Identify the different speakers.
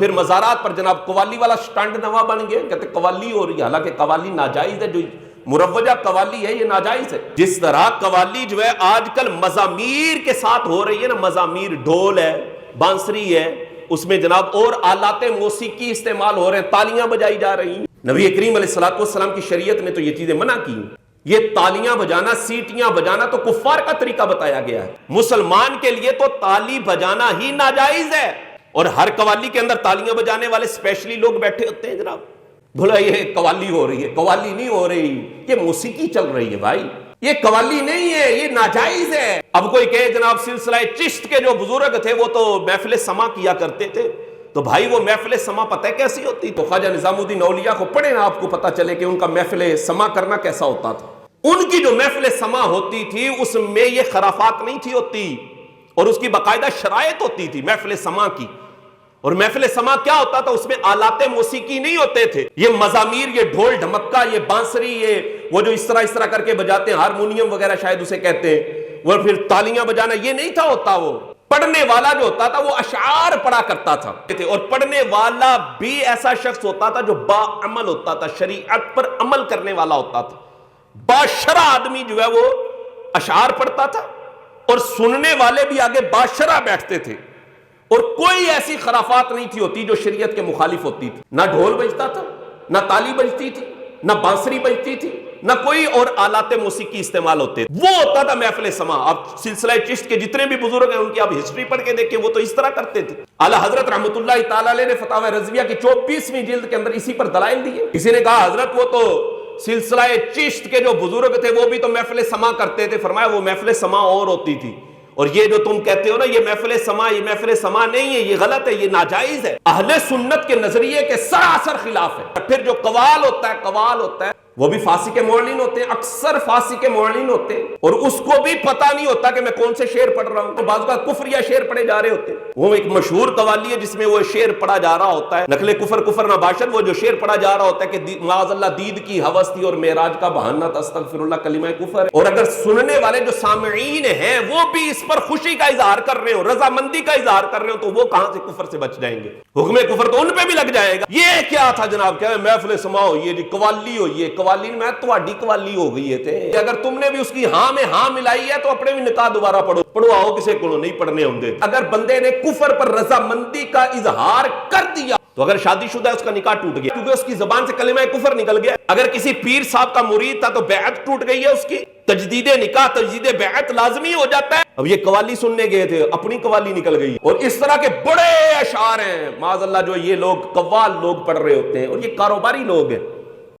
Speaker 1: پھر مزارات پر جناب قوالی والا سٹینڈ نوا بن گیا، کہتے قوالی ہو رہی ہے، حالانکہ قوالی ناجائز ہے، جو مروجہ قوالی ہے یہ ناجائز ہے۔ جس طرح قوالی جو ہے آج کل مزامیر کے ساتھ ہو رہی ہے نا، مزامیر ڈھول ہے، بانسری ہے، اس میں جناب اور آلات موسیقی استعمال ہو رہے ہیں، تالیاں بجائی جا رہی ہیں۔ نبی کریم علیہ الصلوۃ والسلام کی شریعت نے تو یہ چیزیں منع کی۔ یہ تالیاں بجانا، سیٹیاں بجانا تو کفار کا طریقہ بتایا گیا ہے، مسلمان کے لیے تو تالی بجانا ہی ناجائز ہے۔ اور ہر قوالی کے اندر تالیاں بجانے والے اسپیشلی لوگ بیٹھے ہوتے ہیں جناب، بولا یہ قوالی ہو رہی ہے، قوالی نہیں ہو رہی، یہ موسیقی چل رہی ہے بھائی، یہ قوالی نہیں ہے، یہ ناجائز ہے۔ اب کوئی کہے جناب سلسلہ چشت کے جو بزرگ تھے وہ تو محفل سما کیا کرتے تھے، تو بھائی وہ محفل سما پتہ ہے کیسی ہوتی؟ تو خواجہ نظام الدین اولیاء کو پڑھیں نا، آپ کو پتہ چلے کہ ان کا محفل سما کرنا کیسا ہوتا تھا۔ ان کی جو محفل سما ہوتی تھی اس میں یہ خرافات نہیں تھی ہوتی، اور اس کی باقاعدہ شرائط ہوتی تھی محفل سما کی۔ اور محفل سما کیا ہوتا تھا؟ اس میں آلات موسیقی نہیں ہوتے تھے، یہ مزامیر، یہ ڈھول ڈھمکا، یہ بانسری، یہ وہ جو اس طرح کر کے بجاتے ہیں، ہارمونیم وغیرہ شاید اسے کہتے ہیں، وہ پھر تالیاں بجانا، یہ نہیں تھا ہوتا۔ وہ پڑھنے والا جو ہوتا تھا وہ اشعار پڑھا کرتا تھا، اور پڑھنے والا بھی ایسا شخص ہوتا تھا جو با عمل ہوتا تھا، شریعت پر عمل کرنے والا ہوتا تھا۔ باشرہ آدمی جو ہے وہ اشعار پڑھتا تھا، اور سننے والے بھی آگے باشرہ بیٹھتے تھے، اور کوئی ایسی خرافات نہیں تھی ہوتی جو شریعت کے مخالف ہوتی تھی۔ نہ ڈھول بجتا تھا، نہ تالی بجتی تھی، نہ بانسری بجتی تھی، نہ کوئی اور آلات موسیقی استعمال ہوتے تھے۔ وہ ہوتا تھا محفل سما۔ اب سلسلہ چشت کے جتنے بھی بزرگ ہیں ان کی آپ ہسٹری پڑھ کے دیکھیں، وہ تو اس طرح کرتے تھے۔ اعلیٰ حضرت رحمۃ اللہ تعالی علیہ نے فتاوی رضویہ کی 24ویں جلد کے اندر اسی پر دلائل دیے۔ کسی نے کہا حضرت وہ تو سلسلہ چشت کے جو بزرگ تھے وہ بھی تو محفل سما کرتے تھے۔ فرمایا وہ محفل سما اور ہوتی تھی، اور یہ جو تم کہتے ہو نا یہ محفل سما نہیں ہے، یہ غلط ہے، یہ ناجائز ہے، اہل سنت کے نظریے کے سراسر خلاف ہے۔ پھر جو قوال ہوتا ہے وہ بھی فاسق معلن ہوتے ہیں، اکثر فاسق معلن ہوتے ہیں، اور اس کو بھی پتہ نہیں ہوتا کہ میں کون سے شعر پڑھ رہا ہوں، تو بعض کا کفریہ شعر پڑھے جا رہے ہوتے ہیں۔ وہ ایک مشہور قوالی ہے جس میں وہ شعر پڑھا جا رہا ہوتا ہے، نقل کفر نباشر، وہ جو شعر پڑھا جا رہا ہوتا ہے کہ معاذ اللہ دید کی ہوس تھی اور معراج کا بہانہ تھا، استغفر اللہ، کلمہ کفر ہے۔ اور اگر سننے والے جو سامعین ہیں وہ بھی اس پر خوشی کا اظہار کر رہے ہو، رضامندی کا اظہار کر رہے ہو، تو وہ کہاں سے کفر سے بچ جائیں گے؟ حکم کفر تو ان پہ بھی لگ جائے گا۔ یہ کیا تھا جناب؟ کیا محفل سما ہو، یہ جی قوالی ہو، یہ قوالی میں تواڈی قوالی ہو گئی ہے۔ اگر تم نے بھی اس کی ہاں میں ہاں ملائی ہے تو اپنے بھی نکاح دوبارہ پڑھو آؤ، کسے کو نہیں پڑھنے ہوں گے۔ اگر بندے نے کفر پر رضامندی کا اظہار کر دیا تو اگر شادی شدہ ہے اس کا نکاح ٹوٹ گیا، کیونکہ اس کی زبان سے کلمہ کفر نکل گیا۔ اگر کسی پیر صاحب کا مرید تھا تو بیعت ٹوٹ گئی ہے اس کی، تجدید نکاح، تجدید بیعت لازمی ہو جاتا ہے۔ اب یہ قوالی سننے گئے تھے، اپنی قوالی نکل گئی، اور اس طرح کے بڑے اشعار ہیں معاذ اللہ جو یہ لوگ قوال لوگ پڑھ رہے ہوتے ہیں، اور یہ کاروباری لوگ ہیں۔